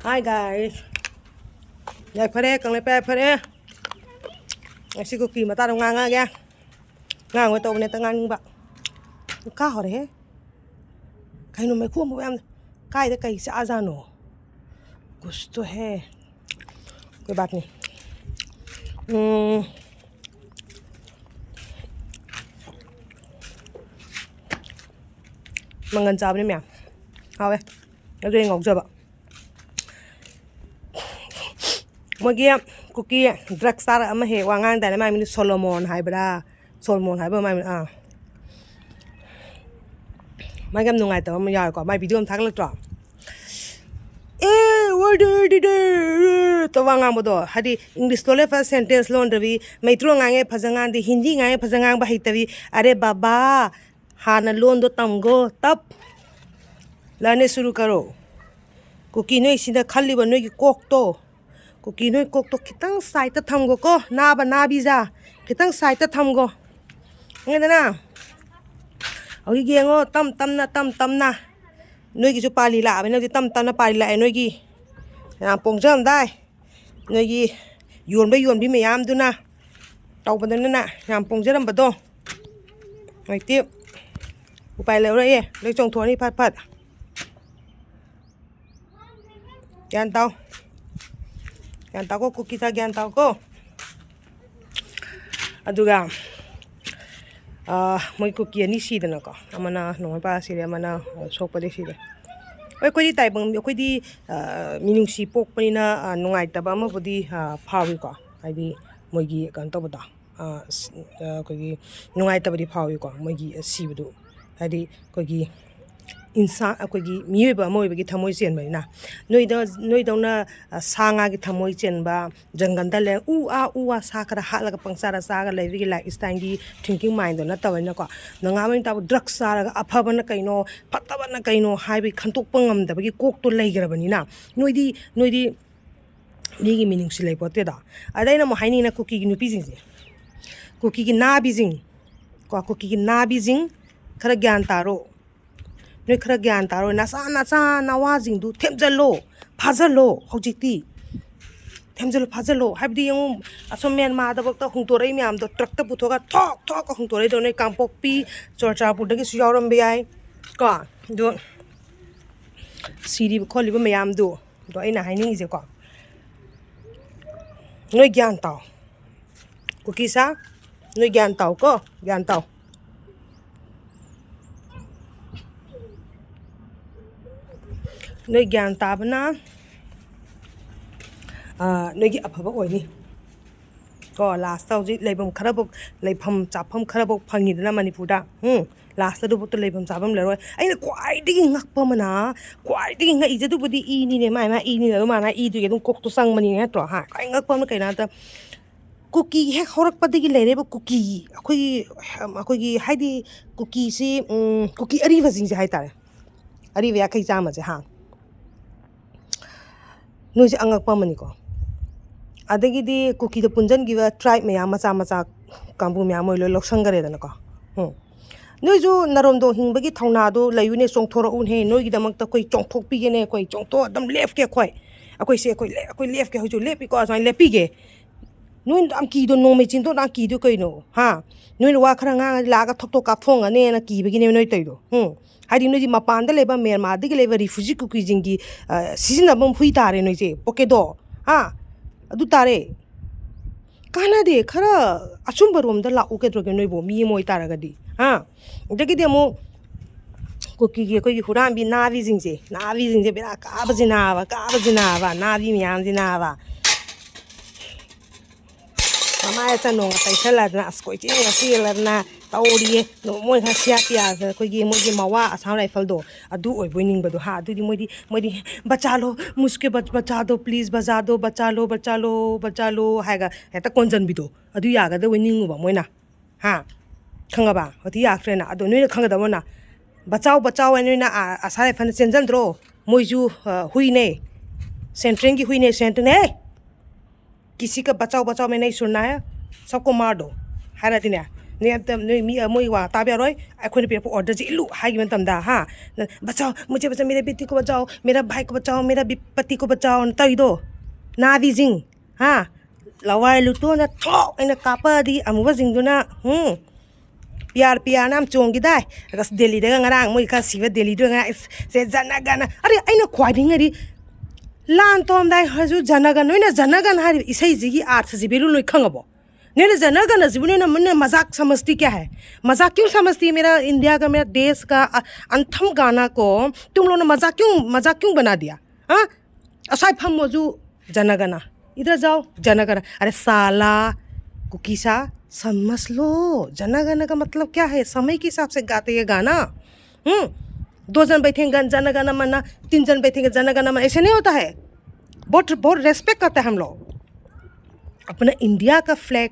Hi guys. Yaifare kang lepe yaifare. Si Kuki mata dong ngang ya. Ngang với tàu này ta ngang bạc. Cá hỏi đấy. Cái nó mấy khuôn bộ em. Cái đấy cái xã ra nổ. Gusto he. Cái bạc này. Mangan chào đi mẹ. Hao ấy. Nó riêng ngọc chưa bạc. Mọi người Kuki drugstore ama he wangang dai mai min Solomon hai bra Solomon hai ba mai min mai gam nungai ta ma ya ko mai video am thak la tro what did to wangang bodo hadi English tole first sentence lon ravi maitro ngange phajangan di Hindi ngange phajangang ba hitavi are baba hana lon do tamgo tap lane shuru karo Kuki noi sida khali ba noi ki kok to Kuki noi kok to kitang side ta thamgo ko naba nabisa kitang side ta thamgo khangedana agi gengo tam na noi gi chu pali la bena di tam na pali la noi gi ya pongjam dai noi gi yon bi mayam du na taw ban na yam pongjaram ba do ai ti upai le re le chong thoni phat yan tao ko Kuki ta gyan tao ko aduga moi Kuki ani si dana ko amana no pa si amana sok pa de si de oi ko di tai bang ko di minung si pok pani na nungai ta ba ma bodi phawi ko ai di moi gi kan to bada ko gi nungai ta bodi phawi ko moi gi si budu ai di ko gi insan akogi miyoba moiba gi thamoi chen bai na noi da na sanga gi thamoi chen ba jangan da le u a sa kara ha la ka pangsara sa ga le wi gi like stand gi thinking mind do na ta na ko nga mai ta drug sa ga apha na kaino phatta na kaino hai bi khantok pangam da gi kok to lai gra bani na noi di ni gi meaning si lai pote da adai na mo haini na Kuki gi nupi jing Kuki gi na bi jing ko Kuki gi na bi jing khara gyan taro noi khara gyan taro nacha nawa jingdu themjalo phajalo hojikti themjalo phajalo habdi yung asomen ma da bakta hungtorei myam do truck ta puthoga thok ko hungtorei do nei kampok pi chorcha pudagi su yauram bi ai ko do siri kholi ba myam do aina haining je ko noi gyan taw Kuki sa noi gyan taw ko gyan taw noi gyan tabna noi gi aphaba oini ko last taw ji leibam kharabok leifam chapam kharabok phangi dana manipur da last du to leibam chapam leroi aina kwai digi ngakpa mana kwai digi ngai je du budi i ni ne mai ma i ni le ma na i du ge dum kok to sang mani ne to ha kwai ngakpa na kaina ta Kuki hek horak pa digi lere ba Kuki akoi gi haidi Kuki si Kuki ari wajing je hai ta ari ya kai jama je ha noi je angak pa mani ko adagi di Kuki da punjan gi tribe me ya macha kambu me amoi lo loksang gare dana ko noi jo narom do hing bagi thongna do layu ne chongthora un he noi gi damak ta koi chongthok pi ge ne koi chongto adam left ke khoi akoi se koi left ke hojo left ko asai left pi ge noi am ki do no me chin to na ki do koi no ha noi wa khara nga la ga thok ka thong ane na ki bagi ne noi tai do hadi noi ma pan da leba Myanmar de leba refugee Kuki jingi season abam hui tare noi je poke do ha adu tare kana de khara achum barom da la uke droge noi bo mi moi tara ga di ha degi de mo Kuki ge ko gi huran bi na vi jing je bera ka ba jina ba na vi myam jina ba mama ya tanong tai thala na skoi ti nga si la na tauri no moi ha sia pia ko gi moi gi mawa asam rifle do adu oi boining ba do ha adu di moi di bacha lo muske bacha do please baza do bacha lo ha ga eta konjan bi do adu ya ga da winning ba moi na ha khangaba odi ya krena adu noi khangada mo na bachao ai na asam rifle chenjan dro moi ju hui ne centring gi hui ne cent किसी का बचाओ में नहीं सुनना है सबको मार दो है ना नहीं मी मोई वा ताबे रोय अखोने पे ऑर्डर जी इलू हाई मन तमदा हां बचाओ मुझे बचाओ मेरे बेटी को बचाओ मेरा भाई को बचाओ मेरा पति को बचाओ तइदो नादी जिंग हां लवाई लुतो ना थो इन कापा दी अमुवा जिंग दुना पियार नाम चोंगी दाय रस दिल्ली दगा ngarang मोई का सिवा दिल्ली दगा से जनगण अरे अइना ख्वाइदिंगरी लान तोम दाय हजु जनगण नोइना जनगण हारि इसै जिगी अर्थ जिबेलु लोइ खंगबो नेने जनगण जिबुने न मन मजाक समझती क्या है मजाक क्यों समझती है मेरा इंडिया का मेरा देश का अंथम गाना को तुम लोगों ने मजाक क्यों बना दिया हाँ असai फम मजु जनगण इधर जाओ जनगण अरे साला कुकी सा समझ लो जनगण का मतलब क्या है समय के हिसाब से गाते ये गाना 2 जन बैठेंगे जनगण मना 3 जन बैठेंगे जनगण मना ऐसे नहीं होता है बहुत रेस्पेक्ट करते हैं हम लोग अपना इंडिया का फ्लैग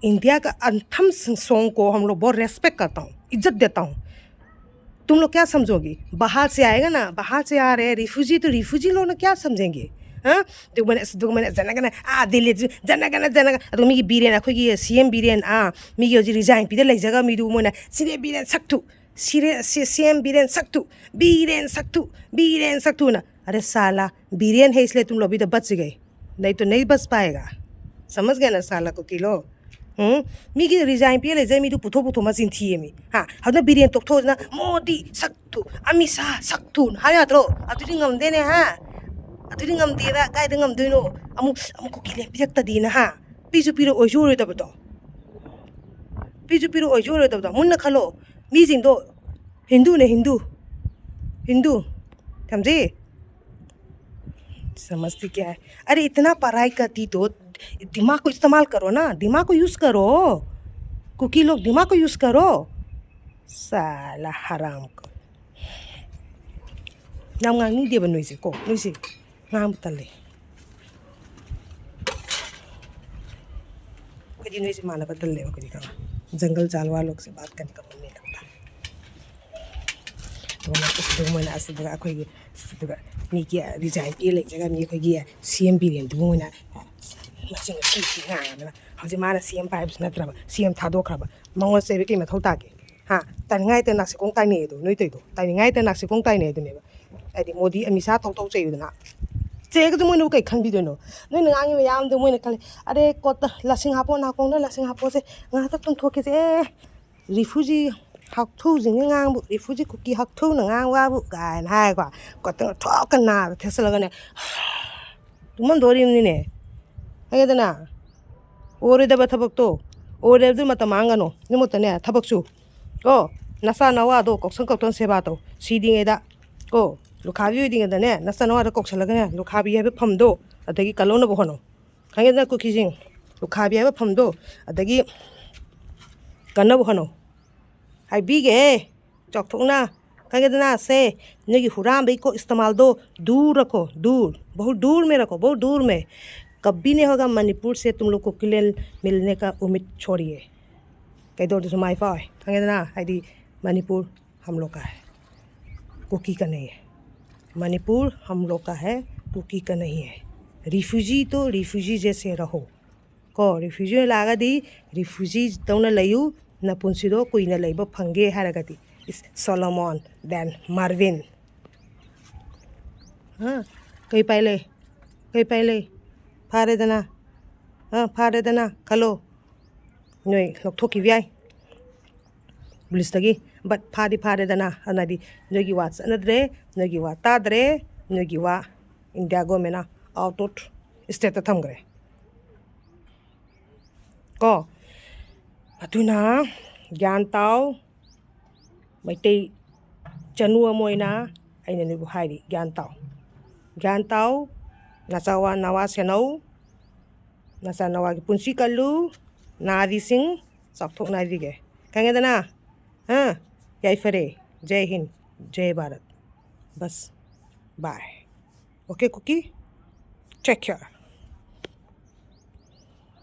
इंडिया का अंथम सॉन्ग को हम लोग बहुत रेस्पेक्ट करता हूँ इज्जत देता हूँ तुम लोग क्या समझोगी बाहर से आएगा ना बाहर से आ रहे रिफ्यूजी तो रिफ्यूजी लोग क्या समझेंगे हाँ तो मैंने जनगण दिल्ली जनगण तो मी बीरेन अखोगी CM बीरेन मी हजी रिजाइन पीदे लेजगा मीदु मोना सिरे बीरेन सक्तु सिरे CM बीरेन सक्तु ना अरे साला बीरेन है इसलिए तुम लोग अभी तो बच गए नहीं तो नहीं बच पाएगा समझ गए ना साला को किलो मी की रिजाइन पे लेजे मी तो पुथो मजिन थी मी हां हदना बीरेन तोक्थो ना Modi सक्तु Amisha सक्तु हायात्रो अतुदि ngamdene ha अतुदि ngamdira kai da ngamdoino amu ko kile pirakta na ha pisu piro ojoro dabdo munna khalo mi jing do Hindu समझे समझती क्या है अरे इतना पढ़ाई करती तो दिमाग को इस्तेमाल करो ना दिमाग को यूज़ करो कुकी लोग दिमाग को यूज़ करो साला हराम को नाम नहीं दे बनोइसे को नोइसे नाम तले कदी नोइसे माना बदल ले कदी का जंगल जालवा लोग से बात करने का मन नहीं लगता तो मैं कुछ दो महीना ऐसे दगा कोई दगा मी क्या रिजाइन ये ले जगह मी कोई गया CM बिलियन दो महीना मचिंग सी ना हजे माना CM पाइप्स नत्रबा CM थादो खरबा मंगो से बेके मथौ ताके हां तानिंगाय ते नाक्से कोंग ताइने दो नोइ तैदो तानिंगाय ते नाक्से कोंग ताइने दो नेबा आदि मोदी अमिसा तौ चेयुदना चेग तो मोइनो कै खंबी दोनो नोइ नगांगी मयाम दो मोइनो खले अरे कोत लसिंग हापो ना कोंग लसिंग हापो से nga ta tung thoke se refugee hakthu jing ngang bu refugee kuki hakthu na ngang wa bu ga na hai kwa ko ta thok na thesla ga ne tumon dorim ni ne khangedana ore da ba thabak to ore du mata mangano ni mota ne thabak chu ko nasa nawa do koksang kokton seba to siding eda ko lukhabi ding da ne nasa nawa da koksala ga ne lukhabi ha be phamdo adagi kalona bo hono khangedana kuki jing lukhabi ha be phamdo adagi kannaba hono hai bige chokthokna khangedana से नगी हुराम बे को इस्तेमाल दो दूर रखो बहुत दूर में रखो बहुत दूर में कभी नहीं होगा मणिपुर से तुम लोग को किलेल मिलने का उम्मीद छोड़िए कह दो तो माई फाय खंगेदना हाइदी मणिपुर हम लोग का है कुकी का नहीं है मणिपुर हम लोग का है कुकी का नहीं है रिफ्यूजी तो रिफ्यूजी जैसे रहो को रिफ्यूजी लागा दी रिफ्यूजी तौना लयू न पुंसिदो कोई न लइबो फंगे हारगती इस सोलोमन देन मार्विन हाँ कई पहले फारे देना खलो नोई लौथोकी व्याय पुलिसतगी बट फारे देना अनादी नोगी वा चनद्रे नोगी वा ताद्रे नोगी वा India government out of state थमग्रे को अतुना ज्ञान ताओ मैतै चनु अमोइना आइना निबु हाइरि ज्ञान ताओ nachawa nawa senouhe nacha nawa की पुंसी कल्लू नादी सिंह चौथोक नादी के khangedana हाँ yaifare जय हिंद जय भारत बस बाय ओके कुकी टेक केयर